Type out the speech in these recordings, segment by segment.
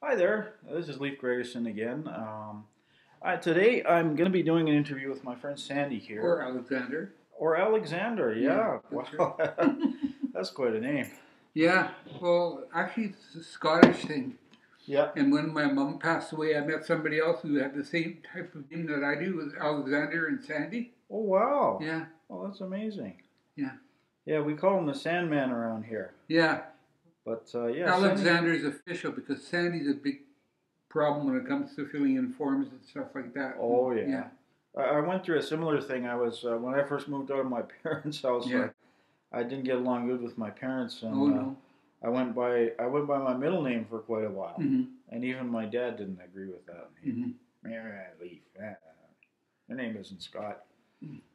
Hi there, this is Leif Gregerson again. Today I'm going to be doing an interview with my friend Sandy Or here. Alexander. Or Alexander, Yeah, yeah. that's Wow, right. that's quite a name. Yeah, well, actually, it's a Scottish thing. Yeah. And when my mom passed away, I met somebody else who had the same type of name that I do, with Alexander and Sandy. Oh, wow. Yeah, Oh, that's amazing. yeah, Yeah, we call him the Sandman around here. yeah. But yeah, Sandy. Alexander's official because Sandy's a big problem when it comes to filling in forms and stuff like that. Oh, Yeah, yeah. I went through a similar thing. I was when I first moved out of my parents' house. yeah. I didn't get along good with my parents, Oh, and no. I went by my middle name for quite a while, Mm-hmm. and even my dad didn't agree with that. Mm-hmm. Leaf. Your name isn't Scott.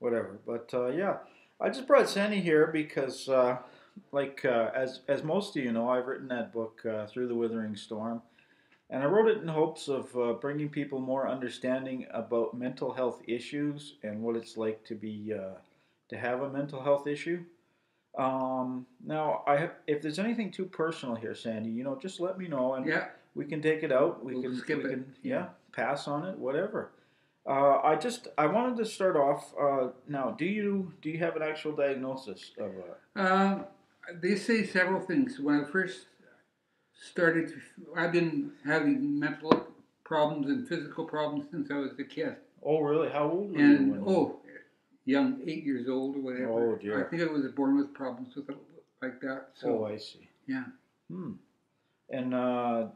Whatever. But yeah, I just brought Sandy here because, as most of you know, I've written that book Through the Withering Storm, and I wrote it in hopes of bringing people more understanding about mental health issues and what it's like to have a mental health issue. Now, if there's anything too personal here, Sandy, just let me know and Yeah, we can take it out. We we'll can skip we it. can yeah pass on it, whatever. I wanted to start off. Now, do you have an actual diagnosis of Um, they say several things. When I first started, I've been having mental problems and physical problems since I was a kid. Oh, really? How old were you And, when you? oh, young, 8 years old or Oh whatever. I dear. think I was born with problems with it like that. Oh, So, I see. yeah. Hmm. And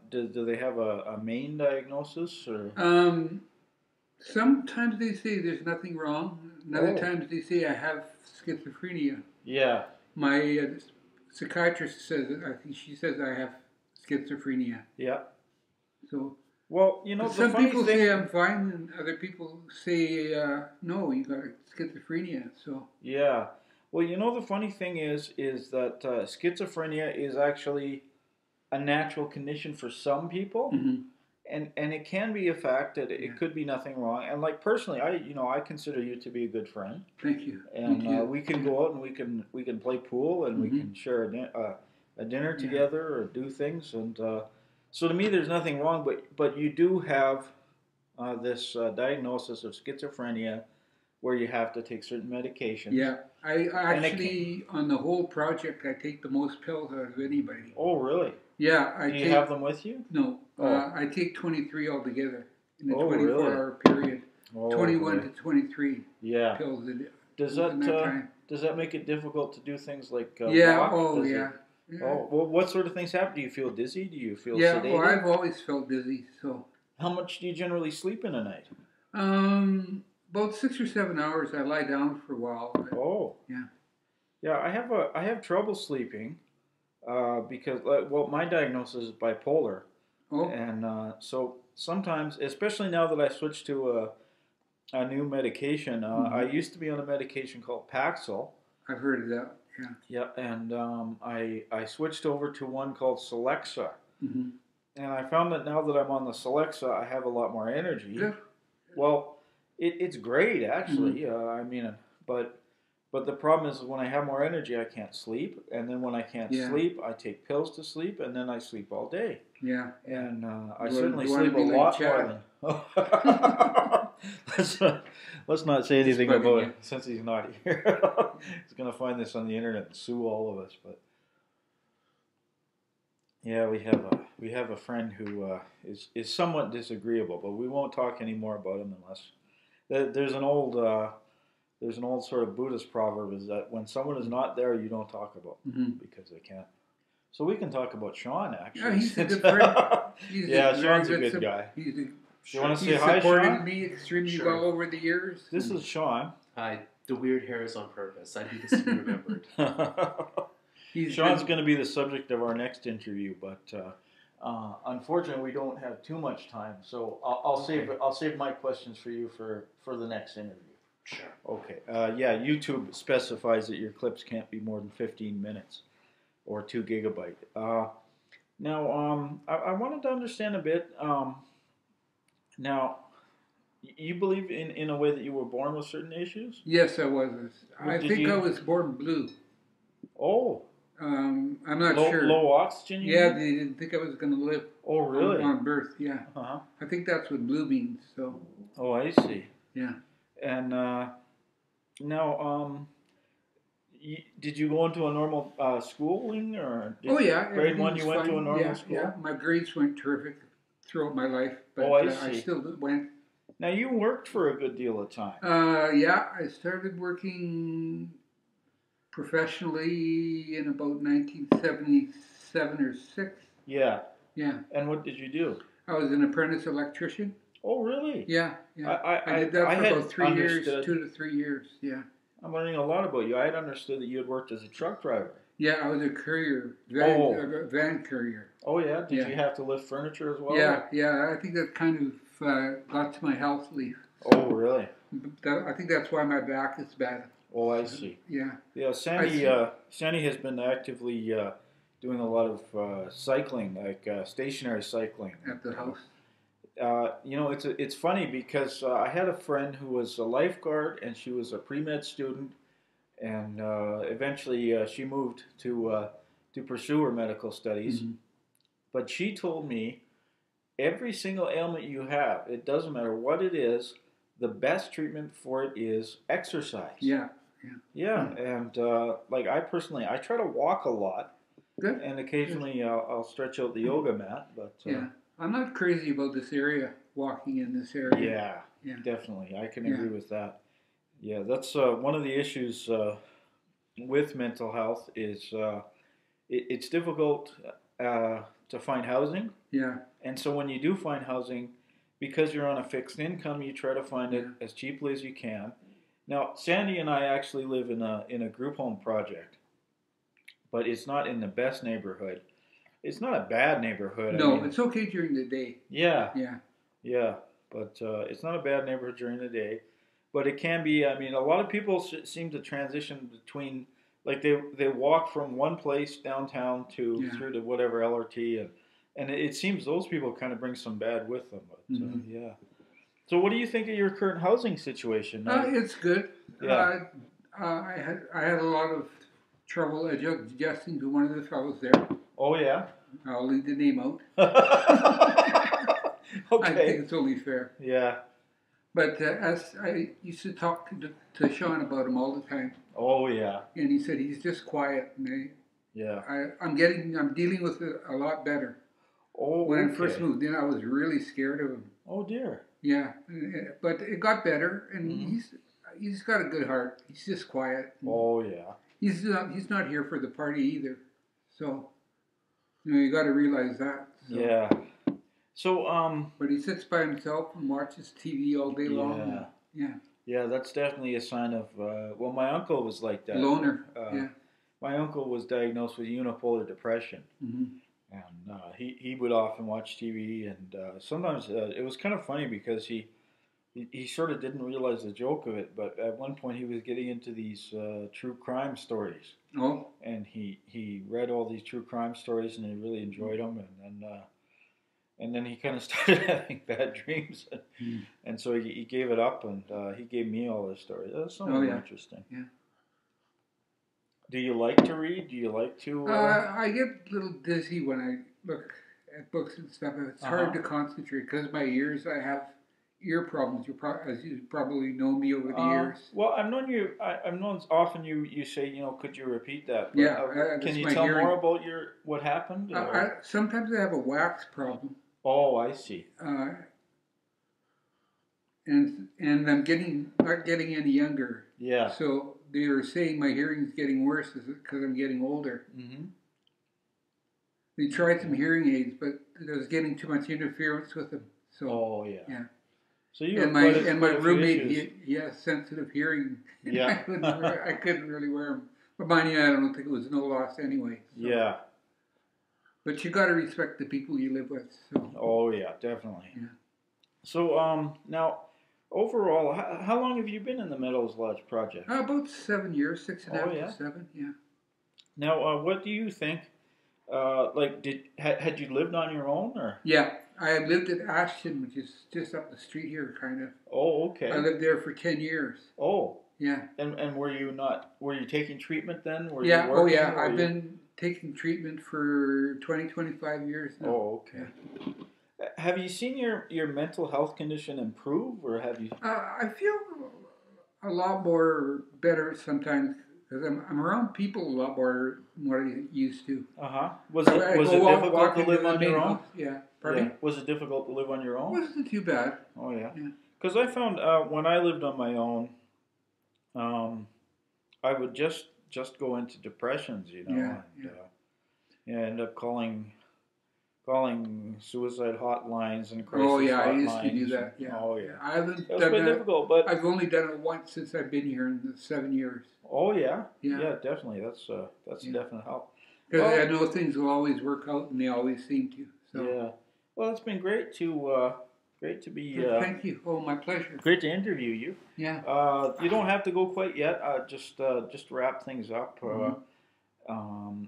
do they have a main diagnosis or? Um, Sometimes they say there's nothing wrong. And other Oh, times they say I have schizophrenia. yeah, My psychiatrist says, I think she says I have schizophrenia. yeah. So, Well, the some funny people say thing. I'm fine, and other people say no, you got schizophrenia. So Yeah. Well, the funny thing is that schizophrenia is actually a natural condition for some people, mm-hmm. and it can be a fact that Yeah, it could be nothing wrong. And like personally, I consider you to be a good friend, thank you, me and too. we can Yeah, go out and we can play pool and we mm-hmm. can share a dinner Yeah, together or do things. And so to me, there's nothing wrong. But you do have this diagnosis of schizophrenia where you have to take certain medications, yeah. I and it can. actually, on the whole project, I take the most pills out of anybody. Oh, really? Yeah, I Do you have take them with you? no, Oh, I take 23 altogether in a oh, really? 24-hour period. Oh, 21 boy. to 23 Yeah. pills Does within that that time. does that make it difficult to do things like Yeah. walk? Oh, Does it? yeah. Yeah. Oh, well, what sort of things happen? Do you feel dizzy? Do you feel Yeah. Well, sedated? I've always felt dizzy, so. How much do you generally sleep in a night? About 6 or 7 hours. I lie down for a while. But Oh, yeah. yeah. I have trouble sleeping because well, my diagnosis is bipolar, Oh, and so sometimes, especially now that I switched to a new medication, I mm-hmm. used to be on a medication called Paxil. I've heard of that. Yeah. Yeah, and I switched over to one called Celexa, Mm-hmm. and I found that now that I'm on the Celexa, I have a lot more energy. Good. Well, it's great Mm-hmm. actually. I mean, but the problem is when I have more energy, I can't sleep, and then when I can't Yeah. sleep, I take pills to sleep, and then I sleep all day. Yeah. Yeah. And I Do certainly you want to sleep a be like lot Chad? more than. let's not say Just anything bugging about you. it since he's not here. He's gonna find this on the internet and sue all of us. But yeah, we have a friend who is somewhat disagreeable, but we won't talk any more about him unless there's an old sort of Buddhist proverb is that when someone is not there, you don't talk about them Mm-hmm. because they can't. So we can talk about Sean Yeah, actually. he's a good friend. He's Yeah, a very Sean's a good. good guy. He's a, You want to say he's hi, supported Sean? me extremely Sure. well over the years. This is Sean. Hi. The weird hair is on purpose. I need this to be remembered. He's Sean's been, going to be the subject of our next interview, but unfortunately, we don't have too much time. So I'll save my questions for you for the next interview. Sure. Okay. Yeah, YouTube specifies that your clips can't be more than 15 minutes or 2 GB. Now, I wanted to understand a bit. Now, you believe in a way that you were born with certain issues? yes, I was. Well, I did think I you? was born blue. Oh, I'm not sure. Low oxygen? You Yeah, mean? they didn't think I was going to live Oh, really? on birth. Yeah, Uh-huh. I think that's with blue beans. So Oh, I see. yeah. And now, did you go into a normal schooling, or Oh yeah, grade everything one was you went to a fine. normal Yeah, school? yeah. My grades went terrific throughout my life, Oh, but I I see. still went. Now you worked for a good deal of time. Yeah, I started working professionally in about 1977 or 6. Yeah. Yeah. And what did you do? I was an apprentice electrician. Oh, really? Yeah, yeah. I did I that for had about 3 years, understood. 2 to 3 years. Yeah. I'm learning a lot about you. I had understood that you had worked as a truck driver. Yeah, I was a courier, van courier. Oh, yeah? Did Yeah. you have to lift furniture as well? Yeah, yeah. I think that kind of got to my health leaf. Oh, really? I think that's why my back is bad. Oh, I see. Yeah. Yeah, Sandy has been actively doing a lot of cycling, like stationary cycling. At the house. It's funny because I had a friend who was a lifeguard and she was a pre-med student, and eventually she moved to pursue her medical studies. Mm-hmm. But she told me every single ailment you have, it doesn't matter what it is, the best treatment for it is exercise. Yeah. Yeah, and like I try to walk a lot. Good. And occasionally I'll stretch out the yoga mat, but yeah, I'm not crazy about this area, walking in this area. yeah, definitely, I can Yeah. agree with that. Yeah, that's one of the issues with mental health is it's difficult to find housing. Yeah. And so when you do find housing, because you're on a fixed income, you try to find it as cheaply as you can. Now, Sandy and I actually live in a group home project, but it's not in the best neighborhood. It's not a bad neighborhood. No, I mean, it's okay during the day. Yeah. Yeah. Yeah, but it's not a bad neighborhood during the day. But it can be. I mean, a lot of people seem to transition between, like they walk from one place downtown to through to whatever LRT, and it seems those people kind of bring some bad with them. But yeah. So, what do you think of your current housing situation? It's good. Yeah. I had a lot of trouble adjusting to one of the fellows there. Oh yeah. I'll leave the name out. Okay. I think it's only fair. Yeah. But as I used to talk to Sean about him all the time. Oh yeah. And he said he's just quiet. And I'm dealing with it a lot better. Oh. When I first moved in, I was really scared of him. Oh dear. Yeah, but it got better, and he's got a good heart. He's just quiet. Oh yeah. He's not here for the party either. So, you got to realize that. So. Yeah. So But he sits by himself and watches TV all day long. Yeah. Yeah, that's definitely a sign of. Well, my uncle was like that. Loner. My uncle was diagnosed with unipolar depression, and he would often watch TV, and sometimes it was kind of funny because he sort of didn't realize the joke of it, but at one point he was getting into these true crime stories. Oh. And he read all these true crime stories, and he really enjoyed them, and then he kind of started having bad dreams, and so he gave it up, and he gave me all his stories. That's something interesting. Yeah. Do you like to read? Do you like to? I get a little dizzy when I look at books and stuff. It's hard to concentrate because of my ears. I have ear problems. As you probably know me over the years. Well, I've known you. I've known often you say, could you repeat that? But, can you tell more about what happened? Sometimes I have a wax problem. Oh, I see. And I'm not getting any younger. Yeah. So they are saying my hearing's getting worse because I'm getting older. Mm-hmm. They tried some hearing aids, but there was getting too much interference with them. So. Oh yeah. Yeah. So you and my roommate he has sensitive hearing. Yeah. I couldn't really wear them. But mind you, I don't think it was no loss anyway. So. Yeah. But you got to respect the people you live with. So. Oh yeah, definitely. Yeah. So now, overall, how long have you been in the Meadows Lodge project? About 7 years, 6.5 to 7. Yeah. Now, what do you think? Had you lived on your own or? Yeah, I had lived at Ashton, which is just up the street here, kind of. Oh, okay. I lived there for 10 years. Oh. Yeah. And were you taking treatment then? Were Yeah. you Oh, working? yeah. Were I've you- been taking treatment for 20, 25 years now. Oh, okay. Have you seen your mental health condition improve, or have you? I feel a lot more better sometimes because I'm around people a lot more than what I used to. Was it I go difficult to into live the on main your own? house. Yeah. Pardon me? Was it difficult to live on your It own? wasn't too bad. Oh yeah. Yeah. Because I found when I lived on my own, I would just go into depressions, you know, Yeah, and end up calling suicide hotlines and crisis Oh yeah, I hotlines. used to do that. Yeah. Oh yeah. I haven't It was done quite that. difficult, but I've only done it once since I've been here in the 7 years. oh yeah, Yeah. definitely. That's a definite help. Because Well, I know things will always work out, and they always seem to. So. yeah. Well, it's been great to be Thank you. Oh, my pleasure. great to interview you. Yeah. You don't have to go quite yet. Just wrap things up.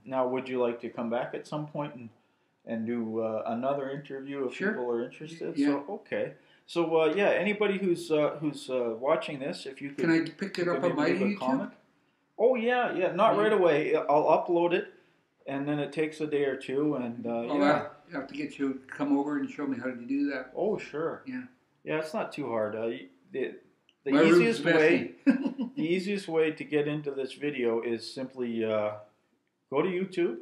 Now, would you like to come back at some point and do another interview if Sure. people are interested? Yeah. So okay. So yeah, anybody who's watching this, if you could, Can I pick it up on my leave a YouTube? comment. Oh yeah, not Yeah. right away. I'll upload it, and then it takes a day or two, and I'll have to get you to come over and show me how to do that. Oh sure. Yeah. Yeah, it's not too hard. The My room's easiest way. messy. The easiest way to get into this video is simply go to YouTube,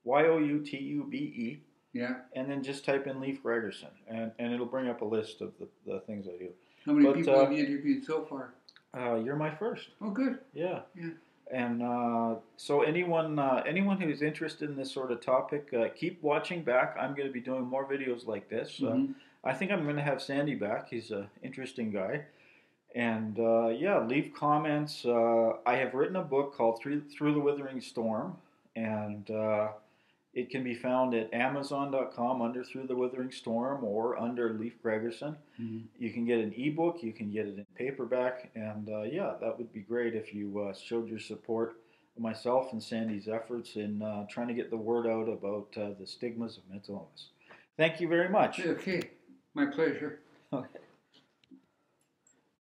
YouTube, Yeah. and then just type in Leif Gregerson, and it'll bring up a list of the things I do. How many But, people have you interviewed so far? You're my first. Oh, good. Yeah. Yeah. And so anyone who's interested in this sort of topic, keep watching back. I'm going to be doing more videos like this. Mhm. I think I'm going to have Sandy back. He's an interesting guy. And yeah, leave comments. I have written a book called Through the Withering Storm, and it can be found at Amazon.com under Through the Withering Storm or under Leif Gregerson. Mhm. You can get an ebook, you can get it in paperback, and yeah, that would be great if you showed your support of myself and Sandy's efforts in trying to get the word out about the stigmas of mental illness. Thank you very much. Okay. My pleasure. Okay.